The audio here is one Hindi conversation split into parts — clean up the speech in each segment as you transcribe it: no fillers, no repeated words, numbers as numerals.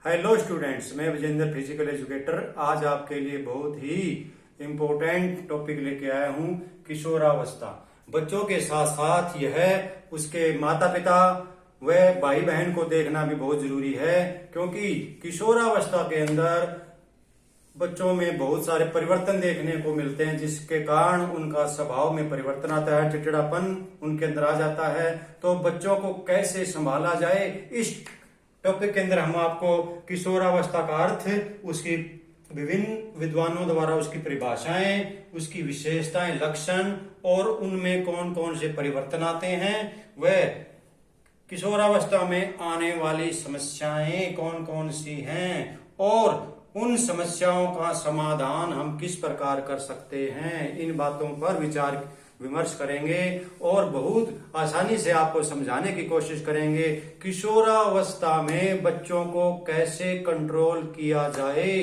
हेलो स्टूडेंट्स, मैं विजेंद्र फिजिकल एजुकेटर आज आपके लिए बहुत ही इम्पोर्टेंट टॉपिक लेके आया हूँ। किशोरावस्था बच्चों के साथ साथ यह उसके माता पिता व भाई बहन को देखना भी बहुत जरूरी है, क्योंकि किशोरावस्था के अंदर बच्चों में बहुत सारे परिवर्तन देखने को मिलते हैं, जिसके कारण उनका स्वभाव में परिवर्तन आता है, चिड़चिड़ापन उनके अंदर आ जाता है। तो बच्चों को कैसे संभाला जाए, इस टॉपिक के अंदर हम आपको किशोरावस्था का अर्थ, उसकी विभिन्न विद्वानों द्वारा उसकी परिभाषाएं, उसकी विशेषताएं, लक्षण और उनमें कौन कौन से परिवर्तन आते हैं, वह किशोरावस्था में आने वाली समस्याएं कौन कौन सी हैं और उन समस्याओं का समाधान हम किस प्रकार कर सकते हैं, इन बातों पर विचार विमर्श करेंगे और बहुत आसानी से आपको समझाने की कोशिश करेंगे। किशोरावस्था में बच्चों को कैसे कंट्रोल किया जाए,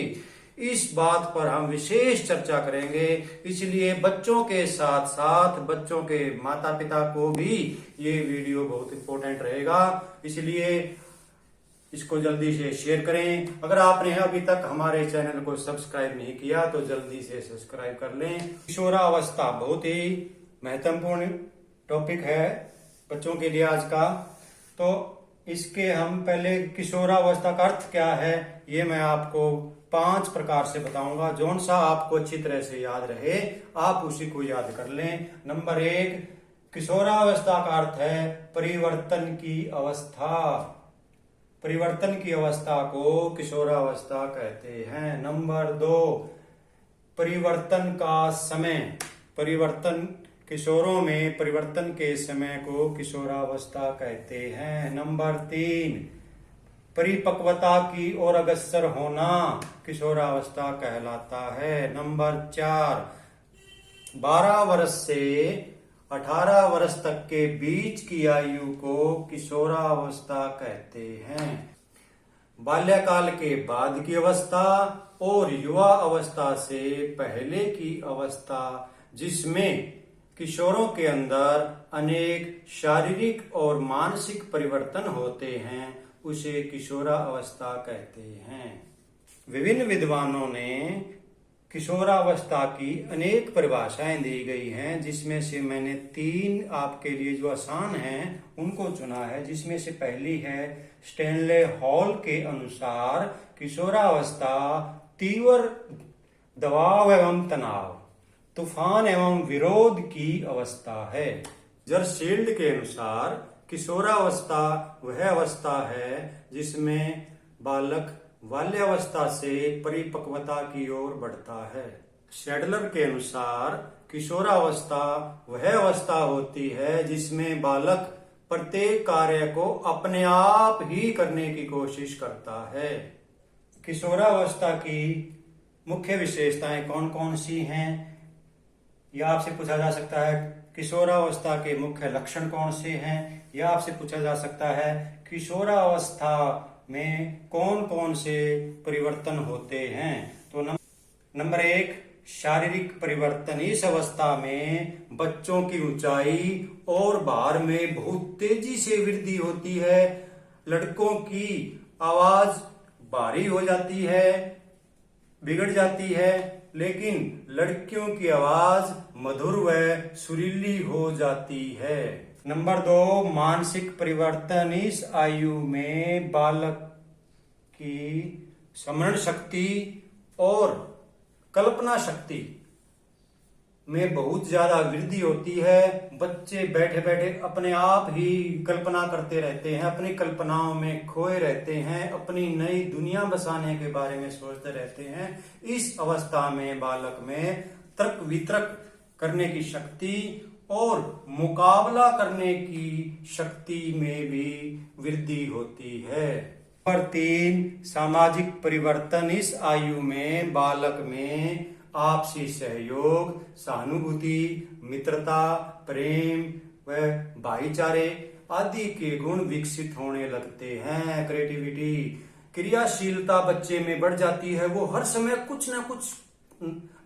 इस बात पर हम विशेष चर्चा करेंगे। इसलिए बच्चों के साथ साथ बच्चों के माता पिता को भी ये वीडियो बहुत इंपॉर्टेंट रहेगा, इसलिए इसको जल्दी से शेयर करें। अगर आपने अभी तक हमारे चैनल को सब्सक्राइब नहीं किया तो जल्दी से सब्सक्राइब कर लें। किशोरावस्था बहुत ही महत्वपूर्ण टॉपिक है बच्चों के लिए आज का। तो इसके हम पहले किशोरावस्था का अर्थ क्या है ये मैं आपको 5 प्रकार से बताऊंगा। जौन सा आपको अच्छी तरह से याद रहे आप उसी को याद कर लें। नंबर 1, किशोरावस्था का अर्थ है परिवर्तन की अवस्था। परिवर्तन की अवस्था को किशोरावस्था कहते हैं। नंबर 2, परिवर्तन का समय। परिवर्तन किशोरों में परिवर्तन के समय को किशोरावस्था कहते हैं। नंबर 3, परिपक्वता की ओर अग्रसर होना किशोरावस्था कहलाता है। नंबर 4, 12 वर्ष से 18 वर्ष तक के बीच की आयु को किशोरावस्था कहते हैं। बाल्यकाल के बाद की अवस्था और युवा अवस्था से पहले की अवस्था, जिसमें किशोरों के अंदर अनेक शारीरिक और मानसिक परिवर्तन होते हैं, उसे किशोरावस्था कहते हैं। विभिन्न विद्वानों ने किशोरावस्था की अनेक परिभाषाएं दी गई हैं, जिसमें से मैंने 3 आपके लिए जो आसान हैं उनको चुना है। जिसमें से पहली है स्टैनले हॉल के अनुसार किशोरावस्था तीव्र दबाव एवं तनाव, तूफान एवं विरोध की अवस्था है। जरशील्ड के अनुसार किशोरावस्था वह अवस्था है जिसमें बालक बाल्यावस्था से परिपक्वता की ओर बढ़ता है। शेडलर के अनुसार किशोरावस्था वह अवस्था होती है जिसमें बालक प्रत्येक कार्य को अपने आप ही करने की कोशिश करता है। किशोरावस्था की मुख्य विशेषताएं कौन कौन सी हैं, यह आपसे पूछा जा सकता है। किशोरावस्था के मुख्य लक्षण कौन से हैं, यह आपसे पूछा जा सकता है। किशोरावस्था में कौन कौन से परिवर्तन होते हैं। तो नंबर 1, शारीरिक परिवर्तन। इस अवस्था में बच्चों की ऊंचाई और भार में बहुत तेजी से वृद्धि होती है। लड़कों की आवाज भारी हो जाती है, बिगड़ जाती है, लेकिन लड़कियों की आवाज मधुर व सुरीली हो जाती है। नंबर 2, मानसिक परिवर्तन। इस आयु में बालक की स्मरण शक्ति और कल्पना शक्ति में बहुत ज्यादा वृद्धि होती है। बच्चे बैठे बैठे अपने आप ही कल्पना करते रहते हैं, अपनी कल्पनाओं में खोए रहते हैं, अपनी नई दुनिया बसाने के बारे में सोचते रहते हैं। इस अवस्था में बालक में तर्क वितर्क करने की शक्ति और मुकाबला करने की शक्ति में भी वृद्धि होती है। नंबर 3, सामाजिक परिवर्तन। इस आयु में बालक में आपसी सहयोग, सहानुभूति, मित्रता, प्रेम व भाईचारे आदि के गुण विकसित होने लगते हैं। क्रिएटिविटी, क्रियाशीलता बच्चे में बढ़ जाती है। वो हर समय कुछ ना कुछ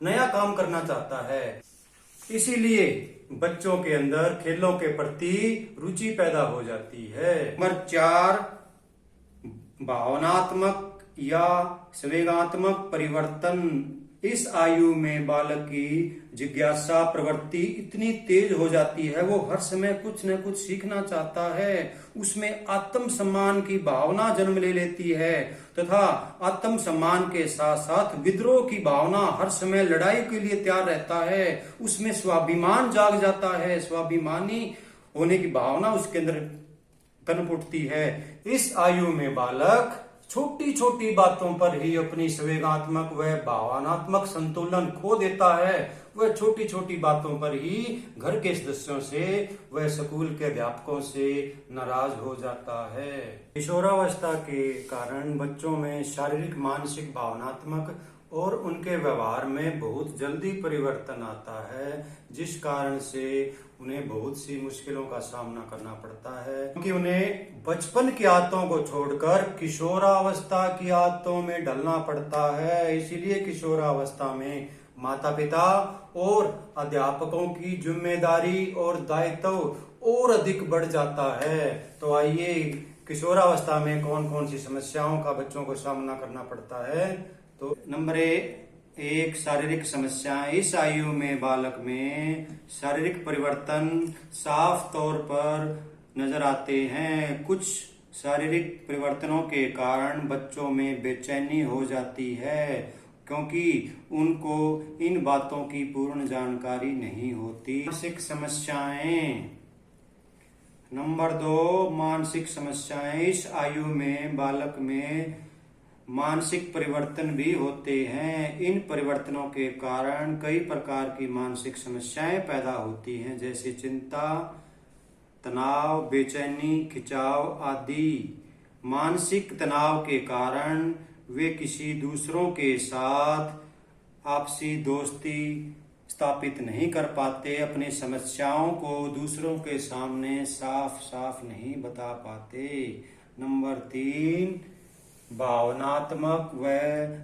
नया काम करना चाहता है, इसीलिए बच्चों के अंदर खेलों के प्रति रुचि पैदा हो जाती है। नंबर 4, भावनात्मक या संवेगात्मक परिवर्तन। इस आयु में बालक की जिज्ञासा प्रवृत्ति इतनी तेज हो जाती है, वो हर समय कुछ न कुछ सीखना चाहता है। उसमें आत्म सम्मान की भावना जन्म ले लेती है तथा आत्म सम्मान के साथ साथ विद्रोह की भावना, हर समय लड़ाई के लिए तैयार रहता है। उसमें स्वाभिमान जाग जाता है, स्वाभिमानी होने की भावना उसके अंदर तन उठती है। इस आयु में बालक छोटी छोटी बातों पर ही अपनी संवेगात्मक व भावनात्मक संतुलन खो देता है। वह छोटी छोटी बातों पर ही घर के सदस्यों से व स्कूल के अध्यापकों से नाराज हो जाता है। किशोरावस्था के कारण बच्चों में शारीरिक, मानसिक, भावनात्मक और उनके व्यवहार में बहुत जल्दी परिवर्तन आता है, जिस कारण से उन्हें बहुत सी मुश्किलों का सामना करना पड़ता है, क्योंकि उन्हें बचपन की आदतों को छोड़कर किशोरावस्था की आदतों में ढलना पड़ता है। इसीलिए किशोरावस्था में माता पिता और अध्यापकों की जिम्मेदारी और दायित्व और अधिक बढ़ जाता है। तो आइए, किशोरावस्था में कौन कौन सी समस्याओं का बच्चों को सामना करना पड़ता है। तो नंबर एक, शारीरिक समस्याएं। इस आयु में बालक में शारीरिक परिवर्तन साफ तौर पर नजर आते हैं। कुछ शारीरिक परिवर्तनों के कारण बच्चों में बेचैनी हो जाती है, क्योंकि उनको इन बातों की पूर्ण जानकारी नहीं होती। मानसिक समस्याएं। नंबर 2, मानसिक समस्याएं। इस आयु में बालक में मानसिक परिवर्तन भी होते हैं। इन परिवर्तनों के कारण कई प्रकार की मानसिक समस्याएं पैदा होती हैं, जैसे चिंता, तनाव, बेचैनी, खिंचाव आदि। मानसिक तनाव के कारण वे किसी दूसरों के साथ आपसी दोस्ती स्थापित नहीं कर पाते, अपनी समस्याओं को दूसरों के सामने साफ साफ नहीं बता पाते। नंबर 3, भावनात्मक व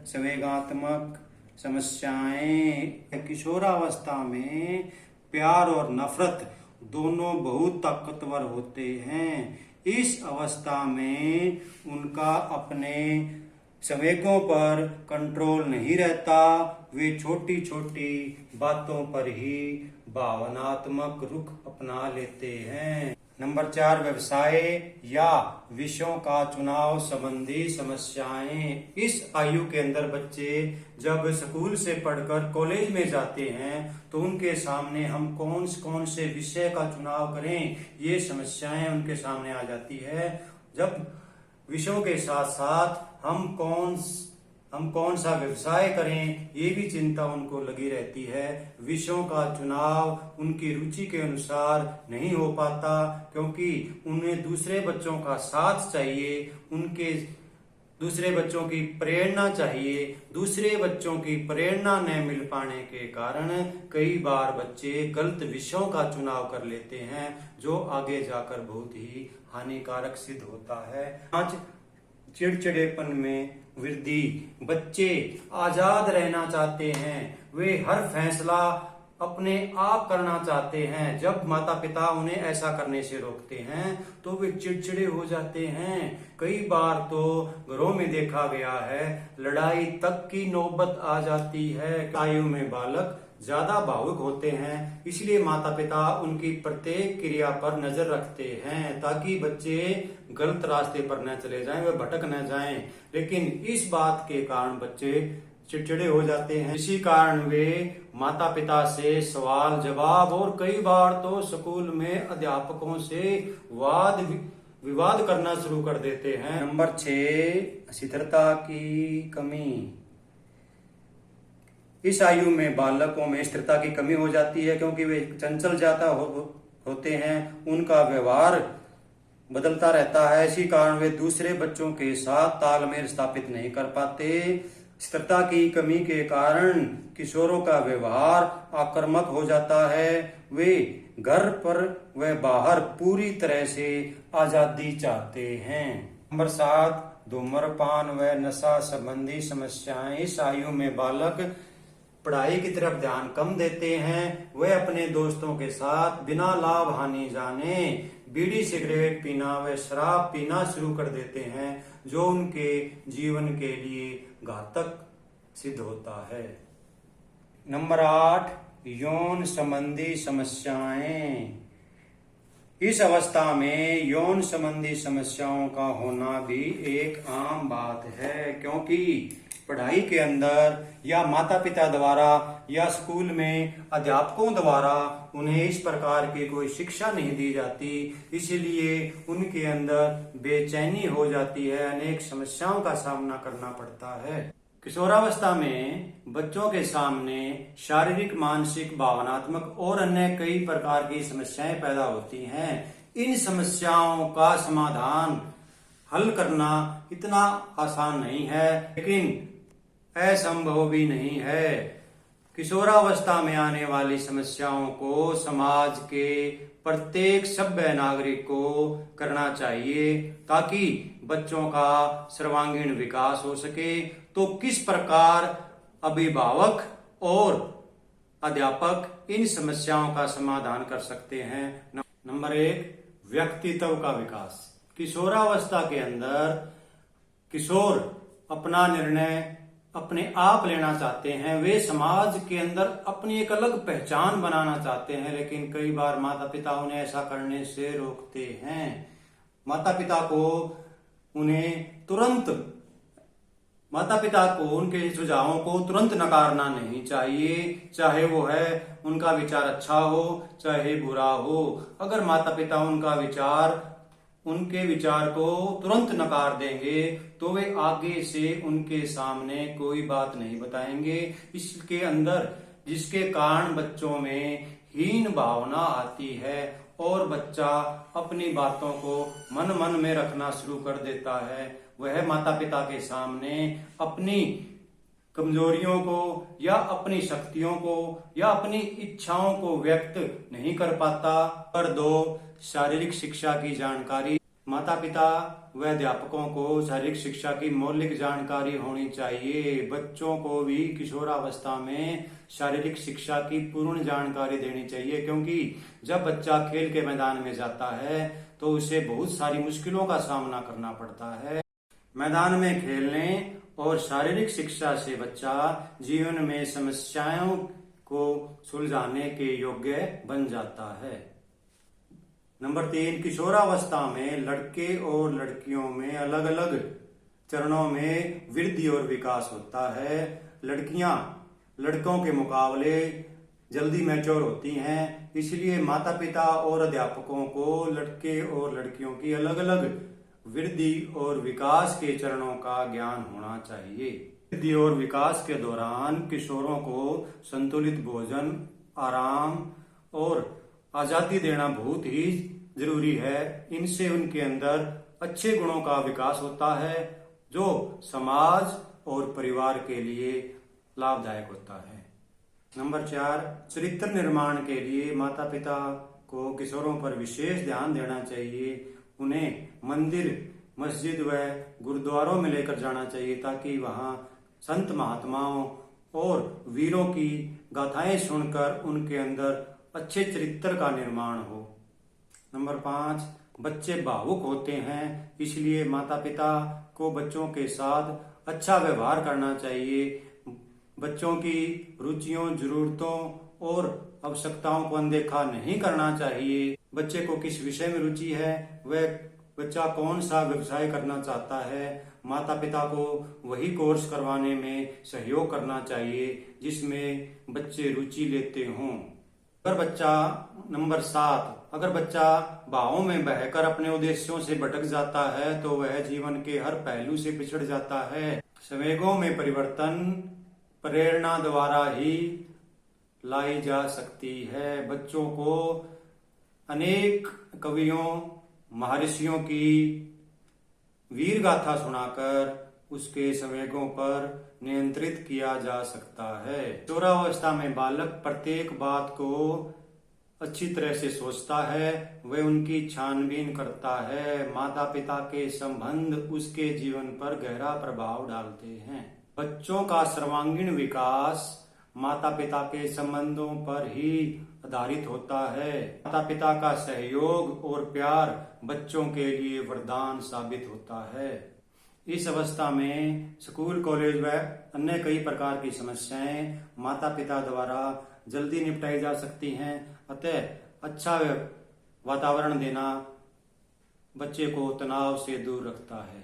संवेगात्मक समस्याएं। किशोरावस्था में प्यार और नफरत दोनों बहुत ताकतवर होते हैं। इस अवस्था में उनका अपने संवेगों पर कंट्रोल नहीं रहता। वे छोटी छोटी बातों पर ही भावनात्मक रुख अपना लेते हैं। नंबर 4, व्यवसाय या विषयों का चुनाव संबंधी समस्याएं। इस आयु के अंदर बच्चे जब स्कूल से पढ़कर कॉलेज में जाते हैं तो उनके सामने हम कौन से विषय का चुनाव करें, ये समस्याएं उनके सामने आ जाती है। जब विषयों के साथ साथ हम कौन सा व्यवसाय करें, ये भी चिंता उनको लगी रहती है। विषयों का चुनाव उनकी रुचि के अनुसार नहीं हो पाता, क्योंकि उन्हें दूसरे बच्चों का साथ चाहिए, उनके दूसरे बच्चों की प्रेरणा चाहिए। दूसरे बच्चों की प्रेरणा न मिल पाने के कारण कई बार बच्चे गलत विषयों का चुनाव कर लेते हैं, जो आगे जाकर बहुत ही हानिकारक सिद्ध होता है। आज चिड़चिड़ेपन में वृद्धि। बच्चे आजाद रहना चाहते हैं, वे हर फैसला अपने आप करना चाहते हैं। जब माता पिता उन्हें ऐसा करने से रोकते हैं तो वे चिड़चिड़े हो जाते हैं। कई बार तो घरों में देखा गया है, लड़ाई तक की नौबत आ जाती है। आयु में बालक ज्यादा भावुक होते हैं, इसलिए माता पिता उनकी प्रत्येक क्रिया पर नजर रखते हैं, ताकि बच्चे गलत रास्ते पर न चले जाएं, वे भटक न जाएं। लेकिन इस बात के कारण बच्चे चिड़चिड़े हो जाते हैं। इसी कारण वे माता पिता से सवाल जवाब और कई बार तो स्कूल में अध्यापकों से वाद विवाद करना शुरू कर देते हैं। नंबर 6, स्थिरता की कमी। इस आयु में बालकों में स्थिरता की कमी हो जाती है, क्योंकि वे चंचल ज्यादा होते हैं, उनका व्यवहार बदलता रहता है। इसी कारण वे दूसरे बच्चों के साथ तालमेल स्थापित नहीं कर पाते। स्थिरता की कमी के कारण किशोरों का व्यवहार आक्रामक हो जाता है। वे घर पर व बाहर पूरी तरह से आजादी चाहते हैं। नंबर 7, धूम्रपान व नशा संबंधी समस्याएं। इस आयु में बालक पढ़ाई की तरफ ध्यान कम देते हैं, वे अपने दोस्तों के साथ बिना लाभ हानि जाने बीड़ी सिगरेट पीना व शराब पीना शुरू कर देते हैं, जो उनके जीवन के लिए घातक सिद्ध होता है। नंबर 8, यौन संबंधी समस्याएं। इस अवस्था में यौन संबंधी समस्याओं का होना भी एक आम बात है, क्योंकि पढ़ाई के अंदर या माता पिता द्वारा या स्कूल में अध्यापकों द्वारा उन्हें इस प्रकार की कोई शिक्षा नहीं दी जाती, इसलिए उनके अंदर बेचैनी हो जाती है, अनेक समस्याओं का सामना करना पड़ता है। किशोरावस्था में बच्चों के सामने शारीरिक, मानसिक, भावनात्मक और अन्य कई प्रकार की समस्याएं पैदा होती हैं। इन समस्याओं का समाधान हल करना इतना आसान नहीं है, लेकिन असंभव भी नहीं है। किशोरावस्था में आने वाली समस्याओं को समाज के प्रत्येक सभ्य नागरिक को करना चाहिए, ताकि बच्चों का सर्वांगीण विकास हो सके। तो किस प्रकार अभिभावक और अध्यापक इन समस्याओं का समाधान कर सकते हैं? नंबर 1, व्यक्तित्व का विकास। किशोरावस्था के अंदर किशोर अपना निर्णय अपने आप लेना चाहते हैं, वे समाज के अंदर अपनी एक अलग पहचान बनाना चाहते हैं, लेकिन कई बार माता पिता उन्हें ऐसा करने से रोकते हैं। माता पिता को उनके सुझावों को तुरंत नकारना नहीं चाहिए, चाहे वो है उनका विचार अच्छा हो चाहे बुरा हो। अगर माता पिता उनके विचार को तुरंत नकार देंगे तो वे आगे से उनके सामने कोई बात नहीं बताएंगे, इसके अंदर जिसके कारण बच्चों में हीन भावना आती है और बच्चा अपनी बातों को मन में रखना शुरू कर देता है। वह माता पिता के सामने अपनी कमजोरियों को या अपनी शक्तियों को या अपनी इच्छाओं को व्यक्त नहीं कर पाता। पर 2, शारीरिक शिक्षा की जानकारी। माता पिता व अध्यापकों को शारीरिक शिक्षा की मौलिक जानकारी होनी चाहिए। बच्चों को भी किशोरावस्था में शारीरिक शिक्षा की पूर्ण जानकारी देनी चाहिए, क्योंकि जब बच्चा खेल के मैदान में जाता है तो उसे बहुत सारी मुश्किलों का सामना करना पड़ता है। मैदान में खेलने और शारीरिक शिक्षा से बच्चा जीवन में समस्याओं को सुलझाने के योग्य बन जाता है। नंबर 3, किशोरावस्था में लड़के और लड़कियों में अलग अलग चरणों में वृद्धि और विकास होता है। लड़कियां लड़कों के मुकाबले जल्दी मैच्योर होती हैं, इसलिए माता पिता और अध्यापकों को लड़के और लड़कियों की अलग अलग वृद्धि और विकास के चरणों का ज्ञान होना चाहिए। वृद्धि और विकास के दौरान किशोरों को संतुलित भोजन, आराम और आजादी देना बहुत ही जरूरी है। इनसे उनके अंदर अच्छे गुणों का विकास होता है, जो समाज और परिवार के लिए लाभदायक होता है। नंबर 4, चरित्र निर्माण के लिए माता पिता को किशोरों पर विशेष ध्यान देना चाहिए। उन्हें मंदिर, मस्जिद व गुरुद्वारों में लेकर जाना चाहिए, ताकि वहां संत महात्माओं और वीरों की गाथाएं सुनकर उनके अंदर अच्छे चरित्र का निर्माण हो। नंबर 5, बच्चे भावुक होते हैं, इसलिए माता पिता को बच्चों के साथ अच्छा व्यवहार करना चाहिए। बच्चों की रुचियों, जरूरतों और आवश्यकताओं को अनदेखा नहीं करना चाहिए। बच्चे को किस विषय में रुचि है, वह बच्चा कौन सा व्यवसाय करना चाहता है, माता पिता को वही कोर्स करवाने में सहयोग करना चाहिए जिसमें बच्चे रुचि लेते हों। नंबर 7, अगर बच्चा भावों में बहकर अपने उद्देश्यों से भटक जाता है तो वह जीवन के हर पहलू से पिछड़ जाता है। संवेगों में परिवर्तन प्रेरणा द्वारा ही लाई जा सकती है। बच्चों को अनेक कवियों, महर्षियों की वीर गाथा सुनाकर उसके संवेगों पर नियंत्रित किया जा सकता है। किशोरावस्था में बालक प्रत्येक बात को अच्छी तरह से सोचता है, वह उनकी छानबीन करता है। माता पिता के संबंध उसके जीवन पर गहरा प्रभाव डालते हैं। बच्चों का सर्वांगीण विकास माता पिता के संबंधों पर ही आधारित होता है। माता पिता का सहयोग और प्यार बच्चों के लिए वरदान साबित होता है। इस अवस्था में स्कूल, कॉलेज व अन्य कई प्रकार की समस्याएं माता पिता द्वारा जल्दी निपटाई जा सकती हैं। अतः अच्छा वातावरण देना बच्चे को तनाव से दूर रखता है।